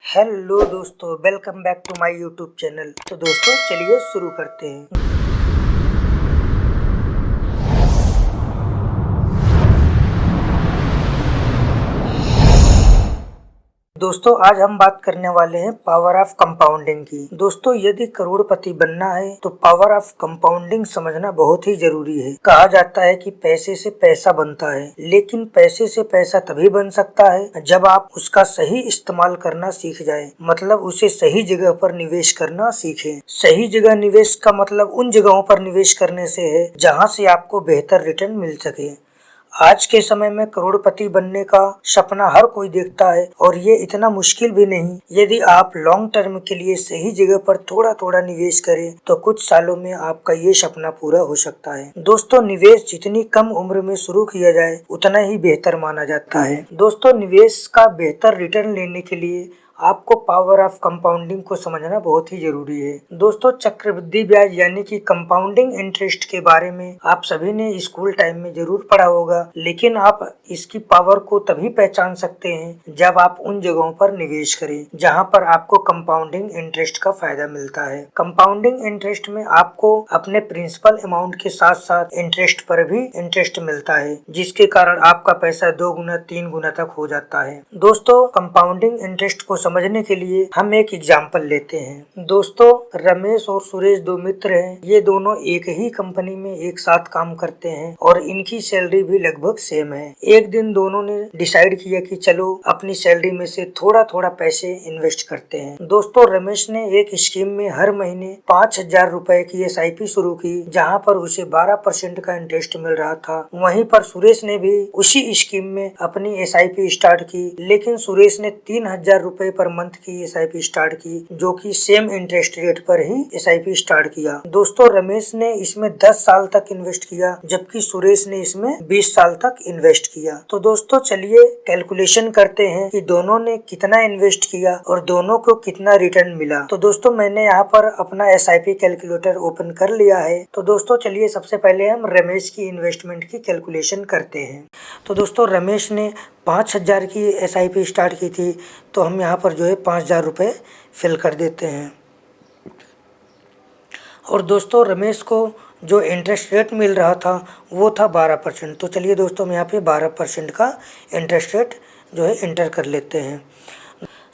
Hello दोस्तों, welcome back to my YouTube channel. तो दोस्तों चलिए शुरू करते हैं। दोस्तों आज हम बात करने वाले हैं पावर ऑफ कंपाउंडिंग की। दोस्तों यदि करोड़पति बनना है तो पावर ऑफ कंपाउंडिंग समझना बहुत ही जरूरी है। कहा जाता है कि पैसे से पैसा बनता है, लेकिन पैसे से पैसा तभी बन सकता है जब आप उसका सही इस्तेमाल करना सीख जाए, मतलब उसे सही जगह पर निवेश करना सीखें। सही जगह निवेश का मतलब उन जगहों पर निवेश करने से है जहां से आपको बेहतर रिटर्न मिल सके। आज के समय में करोड़पति बनने का सपना हर कोई देखता है और ये इतना मुश्किल भी नहीं। यदि आप लॉन्ग टर्म के लिए सही जगह पर थोड़ा थोड़ा निवेश करें तो कुछ सालों में आपका ये सपना पूरा हो सकता है। दोस्तों निवेश जितनी कम उम्र में शुरू किया जाए उतना ही बेहतर माना जाता है। दोस्तों निवेश का बेहतर रिटर्न लेने के लिए आपको पावर ऑफ कंपाउंडिंग को समझना बहुत ही जरूरी है। दोस्तों चक्रवृद्धि ब्याज यानी कि कंपाउंडिंग इंटरेस्ट के बारे में आप सभी ने स्कूल टाइम में जरूर पढ़ा होगा, लेकिन आप इसकी पावर को तभी पहचान सकते हैं जब आप उन जगहों पर निवेश करें जहां पर आपको कंपाउंडिंग इंटरेस्ट का फायदा मिलता है। कंपाउंडिंग इंटरेस्ट में आपको अपने प्रिंसिपल अमाउंट के साथ साथ इंटरेस्ट पर भी इंटरेस्ट मिलता है, जिसके कारण आपका पैसा 2 गुना 3 गुना तक हो जाता है। दोस्तों कंपाउंडिंग इंटरेस्ट को समझने के लिए हम एक एग्जाम्पल लेते हैं। दोस्तों रमेश और सुरेश दो मित्र हैं। ये दोनों एक ही कंपनी में एक साथ काम करते हैं और इनकी सैलरी भी लगभग सेम है। एक दिन दोनों ने डिसाइड किया कि चलो अपनी सैलरी में से थोड़ा थोड़ा पैसे इन्वेस्ट करते हैं। दोस्तों रमेश ने एक स्कीम में हर महीने 5,000 रुपए की SIP शुरू की, जहाँ पर उसे 12% का इंटरेस्ट मिल रहा था। वहीं पर सुरेश ने भी उसी स्कीम में अपनी SIP स्टार्ट की, लेकिन सुरेश ने 3,000 रुपए पर मंथ की SIP स्टार्ट की, जो कि सेम इंटरेस्ट रेट पर ही SIP स्टार्ट किया। दोस्तों रमेश ने इसमें 10 साल तक इन्वेस्ट किया, जबकि सुरेश ने इसमें 20 साल तक इन्वेस्ट किया। तो दोस्तों चलिए कैलकुलेशन करते हैं कि दोनों ने कितना इन्वेस्ट किया और दोनों को कितना रिटर्न मिला। तो दोस्तों मैंने यहाँ पर अपना SIP कैलकुलेटर ओपन कर लिया है। तो दोस्तों चलिए सबसे पहले हम रमेश की इन्वेस्टमेंट की कैलकुलेशन करते हैं। तो दोस्तों रमेश ने 5,000 की SIP स्टार्ट की थी, तो हम यहाँ पर जो है 5,000 रुपये फिल कर देते हैं। और दोस्तों रमेश को जो इंटरेस्ट रेट मिल रहा था वो था 12%। तो चलिए दोस्तों हम यहाँ पे 12% का इंटरेस्ट रेट जो है इंटर कर लेते हैं।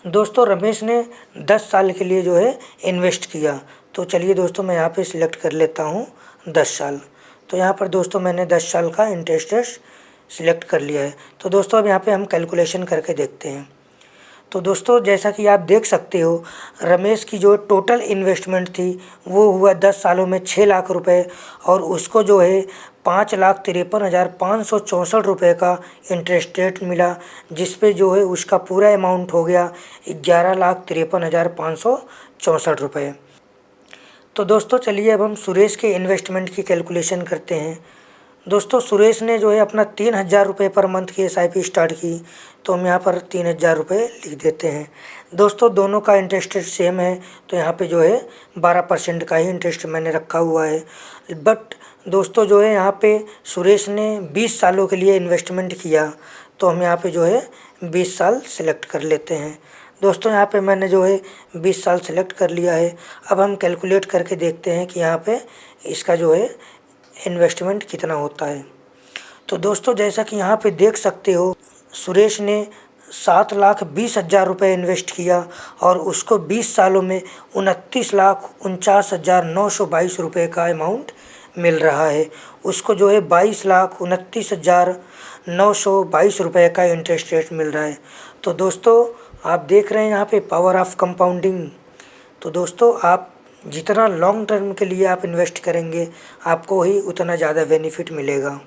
दोस्तों रमेश ने 10 साल के लिए जो है इन्वेस्ट किया। तो चलिए दोस्तों मैं यहाँ पे सिलेक्ट कर लेता हूँ 10 साल। तो यहाँ पर दोस्तों मैंने 10 साल का इंटरेस्ट रेट सिलेक्ट कर लिया है। तो दोस्तों अब यहाँ पे हम कैलकुलेशन करके देखते हैं। तो दोस्तों जैसा कि आप देख सकते हो रमेश की जो टोटल इन्वेस्टमेंट थी वो हुआ 10 सालों में 6 लाख रुपए, और उसको जो है 5,53,564 रुपये का इंटरेस्ट रेट मिला, जिस पे जो है उसका पूरा अमाउंट हो गया 11,53,564 रुपये। तो दोस्तों चलिए अब हम सुरेश के इन्वेस्टमेंट की कैलकुलेशन करते हैं। दोस्तों सुरेश ने जो है अपना 3,000 रुपये पर मंथ की SIP स्टार्ट की, तो हम यहाँ पर 3,000 रुपये लिख देते हैं। दोस्तों दोनों का इंटरेस्ट रेट सेम है, तो यहाँ पे जो है 12% का ही इंटरेस्ट मैंने रखा हुआ है। बट दोस्तों जो है यहाँ पे सुरेश ने 20 सालों के लिए इन्वेस्टमेंट किया, तो हम यहाँ पे जो है 20 साल सेलेक्ट कर लेते हैं। दोस्तों यहाँ पे मैंने जो है 20 साल सेलेक्ट कर लिया है। अब हम कैलकुलेट करके देखते हैं कि यहाँ पे इसका जो है इन्वेस्टमेंट कितना होता है। तो दोस्तों जैसा कि यहाँ पे देख सकते हो सुरेश ने 7,20,000 रुपये इन्वेस्ट किया और उसको 20 सालों में 29,49,922 रुपये का अमाउंट मिल रहा है। उसको जो है 22,29,922 रुपये का इंटरेस्ट रेट मिल रहा है। तो दोस्तों आप देख रहे हैं यहाँ पे पावर ऑफ कंपाउंडिंग। तो दोस्तों आप जितना लॉन्ग टर्म के लिए आप इन्वेस्ट करेंगे आपको ही उतना ज़्यादा बेनिफिट मिलेगा।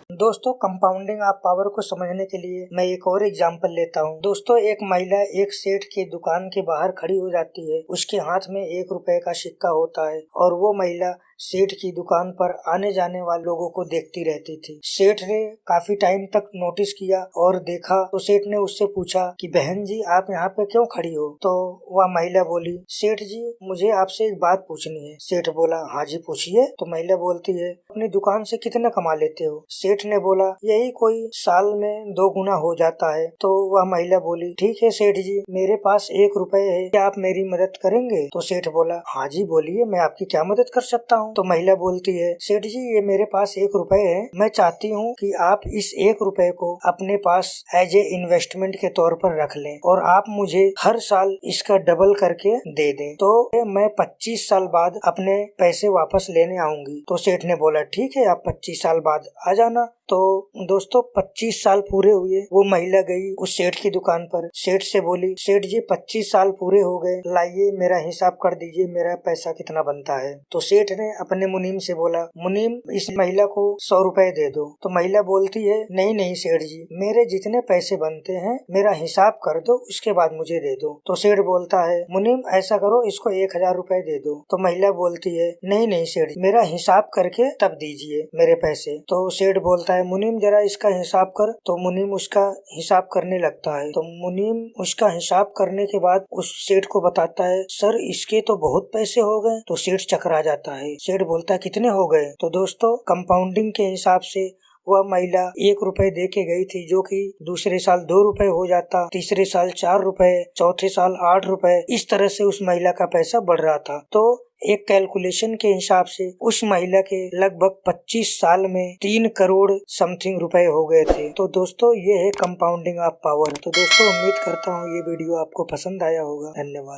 दोस्तों कंपाउंडिंग आप पावर को समझने के लिए मैं एक और एग्जांपल लेता हूँ। दोस्तों एक महिला एक सेठ की दुकान के बाहर खड़ी हो जाती है। उसके हाथ में 1 रुपए का सिक्का होता है और वो महिला सेठ की दुकान पर आने जाने वाले लोगों को देखती रहती थी। सेठ ने काफी टाइम तक नोटिस किया और देखा तो सेठ ने उससे पूछा कि बहन जी आप यहाँ पे क्यों खड़ी हो? तो वह महिला बोली, सेठ जी मुझे आपसे एक बात पूछनी है। सेठ बोला, हाँ जी पूछिए। तो महिला बोलती है, अपनी दुकान से कितना कमा लेते हो? सेठ ने बोला, यही कोई साल में 2 गुना हो जाता है। तो वह महिला बोली, ठीक है सेठ जी, मेरे पास 1 रुपए है, क्या आप मेरी मदद करेंगे? तो सेठ बोला, हाँ जी बोलिए, मैं आपकी क्या मदद कर सकता हूँ? तो महिला बोलती है, सेठ जी ये मेरे पास 1 रुपए है, मैं चाहती हूँ कि आप इस 1 रुपए को अपने पास एज ए इन्वेस्टमेंट के तौर पर रख लें और आप मुझे हर साल इसका डबल करके दे दें, तो मैं 25 साल बाद अपने पैसे वापस लेने आऊंगी। तो सेठ ने बोला, ठीक है आप 25 साल बाद आ जाना। तो दोस्तों 25 साल पूरे हुए, वो महिला गई उस सेठ की दुकान पर, सेठ से बोली, सेठ जी 25 साल पूरे हो गए, लाइए मेरा हिसाब कर दीजिए, मेरा पैसा कितना बनता है? तो सेठ ने अपने मुनीम से बोला, मुनीम इस महिला को 100 रुपए दे दो। तो महिला बोलती है, नहीं नहीं सेठ जी, मेरे जितने पैसे बनते हैं मेरा हिसाब कर दो, उसके बाद मुझे दे दो। तो सेठ बोलता है, मुनीम ऐसा करो, इसको 1000 रुपए दे दो। तो महिला बोलती है, नहीं नहीं सेठ जी, मेरा हिसाब करके तब दीजिए मेरे पैसे। तो सेठ बोलता है, मुनीम जरा इसका हिसाब कर। तो मुनीम उसका हिसाब करने लगता है। तो मुनीम उसका हिसाब करने के बाद उस सेठ को बताता है, सर इसके तो बहुत पैसे हो गए। तो सेठ चकरा जाता है। सेठ बोलता है, कितने हो गए? तो दोस्तों कंपाउंडिंग के हिसाब से वह महिला 1 रुपए दे के गई थी, जो कि दूसरे साल 2 रुपए हो जाता, तीसरे साल 4 रुपए, चौथे साल 8 रुपए, इस तरह से उस महिला का पैसा बढ़ रहा था। तो एक कैलकुलेशन के हिसाब से उस महिला के लगभग 25 साल में 3 करोड़ समथिंग रुपए हो गए थे। तो दोस्तों ये है कंपाउंडिंग ऑफ पावर। तो दोस्तों उम्मीद करता हूँ ये वीडियो आपको पसंद आया होगा। धन्यवाद।